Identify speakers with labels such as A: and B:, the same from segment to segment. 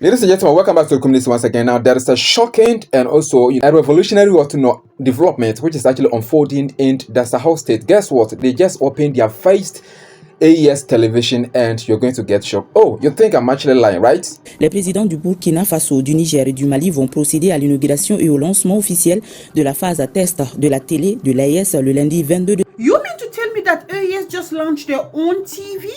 A: Ladies and gentlemen, welcome back to the community once again. Now, there is a shocking and also a revolutionary development which is actually unfolding in the Sahel state. Guess what? They just opened their first AES television and you're going to get shocked. Oh, you think I'm actually lying, right?
B: Les présidents du Burkina Faso, du Niger et du Mali vont procéder à l'inauguration et au lancement officiel de la phase à test de la télé de l'AES le lundi 22 de...
C: You mean to tell me that AES just launched their own TV?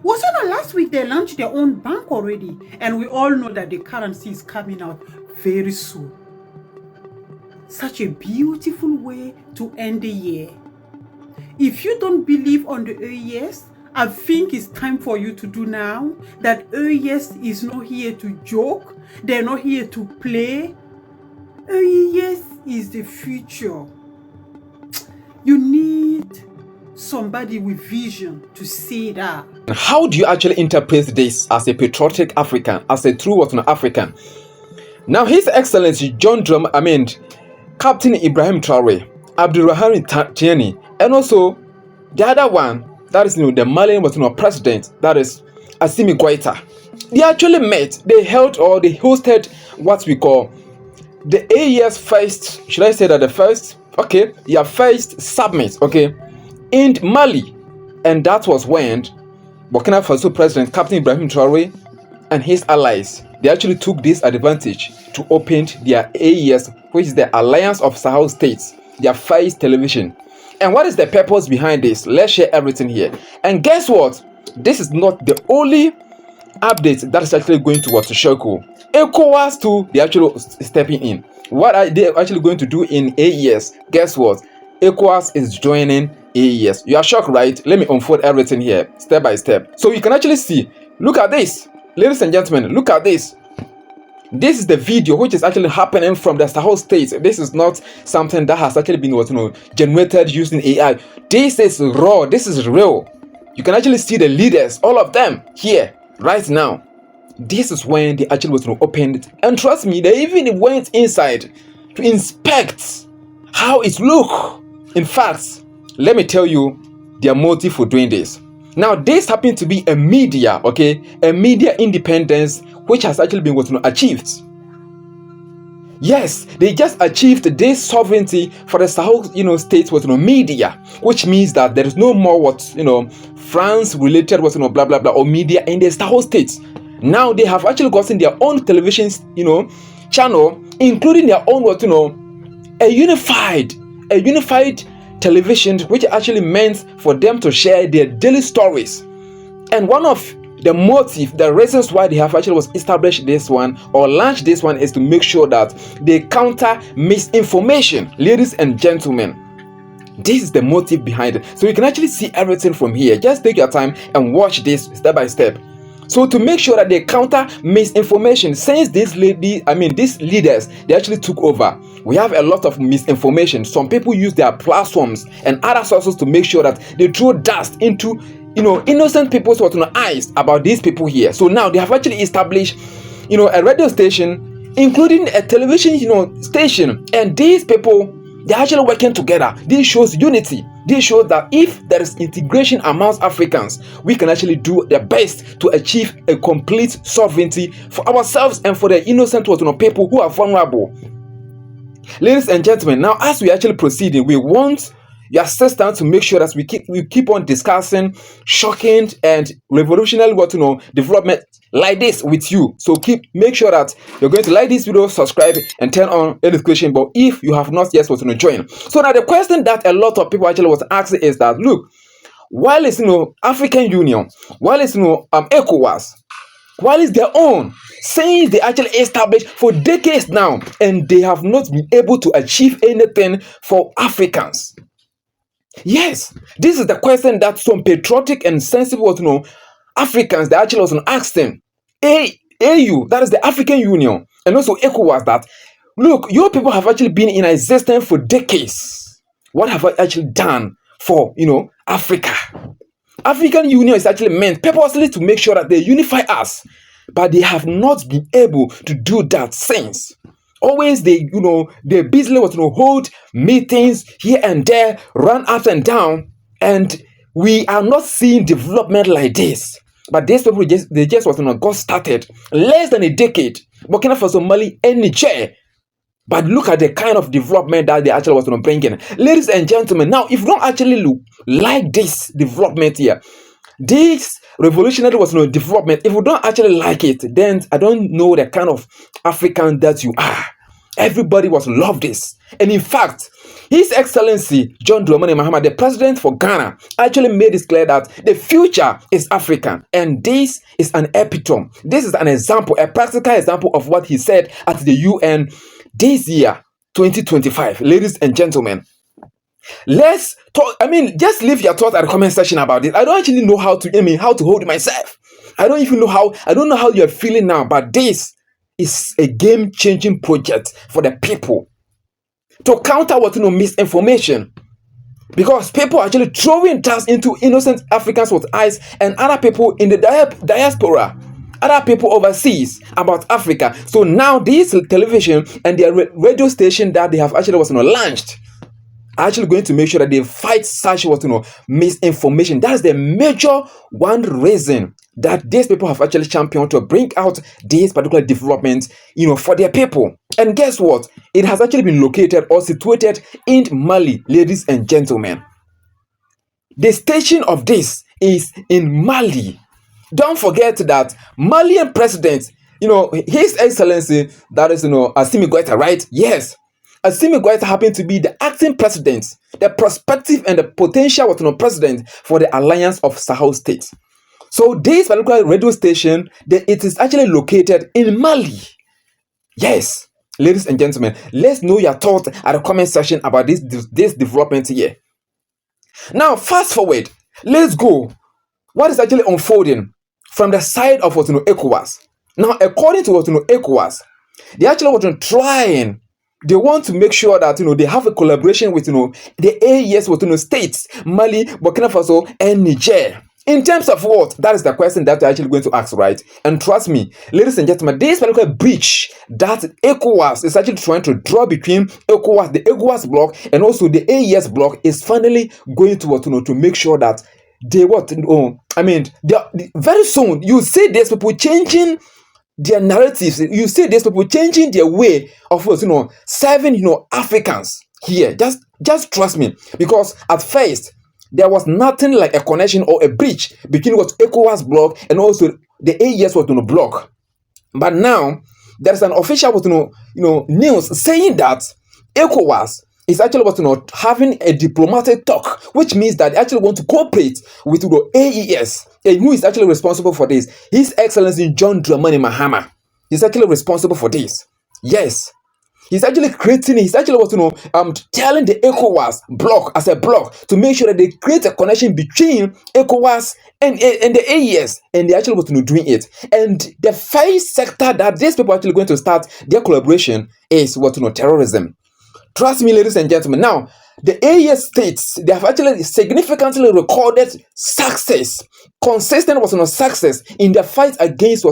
C: Was it not last week they launched their own bank already? And we all know that the currency is coming out very soon. Such a beautiful way to end the year. If you don't believe on the AES, I think it's time for you to do now that AES is not here to joke. They're not here to play. AES is the future. You need somebody with vision to say that.
A: How do you actually interpret this as a patriotic African, as a true African? Now, His Excellency Captain Ibrahim Traoré, Abdourahamane Tiani, and also the other one, that is the Malian president, that is Assimi Goïta. They actually met, they hosted what we call the AES first, should I say that the first? Okay, their first summit, okay, in Mali. And that was when Burkina Faso President Captain Ibrahim Traoré and his allies, they actually took this advantage to open their AES, which is the Alliance of Sahel States, their first television. And what is the purpose behind this? Let's share everything here. And guess what? This is not the only update that is actually going to shock you. ECOWAS too, they actually stepping in. What are they actually going to do in AES? Guess what? ECOWAS is joining AES. You are shocked, right? Let me unfold everything here, step by step. So you can actually see, look at this. Ladies and gentlemen, look at this. This is the video which is actually happening from the Sahel states. This is not something that has actually been generated using AI. This is raw. This is real. You can actually see the leaders, all of them here right now. This is when they actually opened it. And trust me, they even went inside to inspect how it look. In fact, let me tell you their motive for doing this. Now, this happened to be a media, okay, a media independence which has actually been achieved. Yes, they just achieved this sovereignty for the Sahel, states media, which means that there is no more France related blah blah blah or media in the Sahel states. Now they have actually gotten their own television, channel, including their own a unified television, which actually meant for them to share their daily stories. And one of the reasons why they have actually established this one or launched this one is to make sure that they counter misinformation. Ladies and gentlemen, this is the motive behind it. So you can actually see everything from here. Just take your time and watch this step by step. So to make sure that they counter misinformation, since these leaders, they actually took over, we have a lot of misinformation. Some people use their platforms and other sources to make sure that they throw dust into innocent people's eyes about these people here. So now they have actually established a radio station, including a television station, and these people, they're actually working together. This shows unity. This shows that if there is integration amongst Africans, we can actually do the best to achieve a complete sovereignty for ourselves and for the innocent people who are vulnerable. Ladies and gentlemen, now as we actually proceeding, we want your assistance to make sure that we keep on discussing shocking and revolutionary development like this with you. So make sure that you're going to like this video, subscribe, and turn on the notification bell if you have not yet join. So now the question that a lot of people actually was asking is that, look, while it's African Union, while it's ECOWAS, while it's their own, since they actually established for decades now, and they have not been able to achieve anything for Africans. Yes, this is the question that some patriotic and sensible Africans they actually was asking. AU, that is the African Union, and also ECOWAS, that look, your people have actually been in existence for decades. What have I actually done for Africa? African Union is actually meant purposely to make sure that they unify us, but they have not been able to do that since. Always they busily hold meetings here and there, run up and down, and we are not seeing development like this. But these people they just was got started less than a decade. Burkina Faso, Mali, and Niger. But look at the kind of development that they actually was bringing. Ladies and gentlemen, now if you don't actually look like this development here, this revolutionary was development. If you don't actually like it, then I don't know the kind of African that you are. Everybody was love this. And in fact, His Excellency John Dramani Mahama, the president for Ghana, actually made it clear that the future is African. And this is an epitome. This is an example, a practical example of what he said at the UN this year, 2025. Ladies and gentlemen, let's talk. Just leave your thoughts at the comment section about this. I don't actually know how to hold myself. I don't know how you're feeling now, but this is a game-changing project for the people to counter misinformation, because people are actually throwing dust into innocent Africans with eyes and other people in the diaspora, other people overseas about Africa. So now this television and their radio station that they have actually launched are actually going to make sure that they fight such misinformation. That's the major one reason that these people have actually championed to bring out these particular developments, for their people. And guess what? It has actually been located or situated in Mali, ladies and gentlemen. The station of this is in Mali. Don't forget that Malian president, His Excellency, that is, Assimi Goïta, right? Yes. Assimi Goïta happened to be the acting president, the prospective and the potential president for the Alliance of Sahel states. So this particular radio station, it is actually located in Mali. Yes, ladies and gentlemen, let's know your thoughts at the comment section about this development here. Now, fast forward, let's go. What is actually unfolding from the side of ECOWAS? Now, according to ECOWAS, they actually trying. They want to make sure that they have a collaboration with the AES with states, Mali, Burkina Faso, and Niger. In terms of what? That is the question that they're actually going to ask, right? And trust me, ladies and gentlemen, this particular breach that ECOWAS is actually trying to draw between ECOWAS, the ECOWAS bloc, and also the AES bloc is finally going to make sure that very soon you see these people changing their narratives. You see these people changing their way of serving Africans here. Just trust me, because at first there was nothing like a connection or a breach between what ECOWAS bloc and also the AES bloc. But now there's an official news saying that ECOWAS is actually having a diplomatic talk, which means that they actually want to cooperate with the AES. And who is actually responsible for this? His Excellency John Dramani Mahama is actually responsible for this. Yes. He's actually telling the ECOWAS bloc as a bloc to make sure that they create a connection between ECOWAS and the AES, and they actually doing it. And the first sector that these people are actually going to start their collaboration is terrorism. Trust me, ladies and gentlemen. Now, the AES states, they have actually significantly recorded success, consistent success in the fight against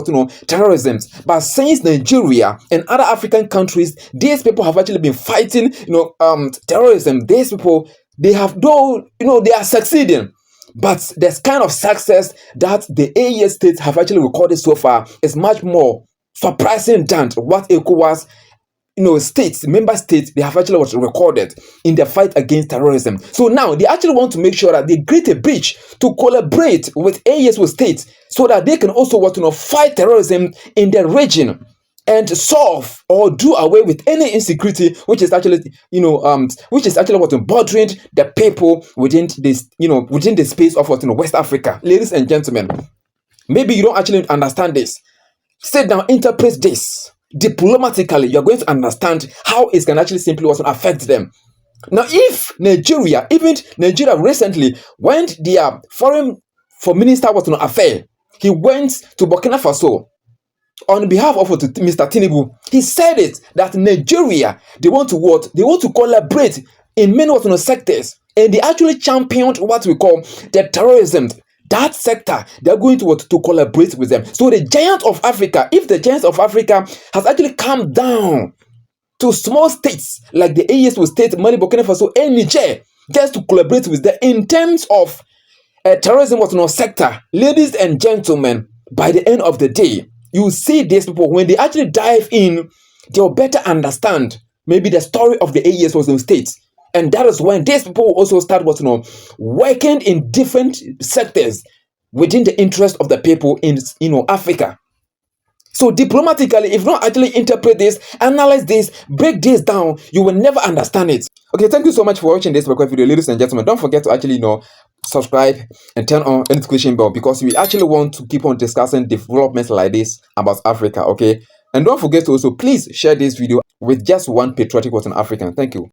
A: terrorism. But since Nigeria and other African countries, these people have actually been fighting terrorism. These people, they are succeeding. But this kind of success that the AES states have actually recorded so far is much more surprising than what ECOWAS member states, they have actually recorded in the fight against terrorism. So now they actually want to make sure that they create a bridge to collaborate with AES states so that they can also fight terrorism in the region and solve or do away with any insecurity which is actually bothering the people within this within the space of West Africa. Ladies and gentlemen, maybe you don't actually understand this. Sit down, interpret this diplomatically. You're going to understand how it can actually simply affect them. Now, if Nigeria recently went their foreign minister affair, he went to Burkina Faso on behalf of Mr. Tinubu. He said it that Nigeria, they want to collaborate in many sectors, and they actually championed what we call the terrorism. That sector, they're going to collaborate with them. So the giant of Africa, if the giant of Africa has actually come down to small states like the AES state, Mali, Burkina Faso, and Niger, just to collaborate with them in terms of terrorism was no sector. Ladies and gentlemen, by the end of the day, you see these people, when they actually dive in, they'll better understand maybe the story of the AES was in states. And that is when these people also start working in different sectors within the interest of the people in Africa. So diplomatically, if you don't actually interpret this, analyze this, break this down, you will never understand it. Okay, thank you so much for watching this video, ladies and gentlemen. Don't forget to actually subscribe and turn on the notification bell, because we actually want to keep on discussing developments like this about Africa. Okay, and don't forget to also please share this video with just one patriotic Western African. Thank you.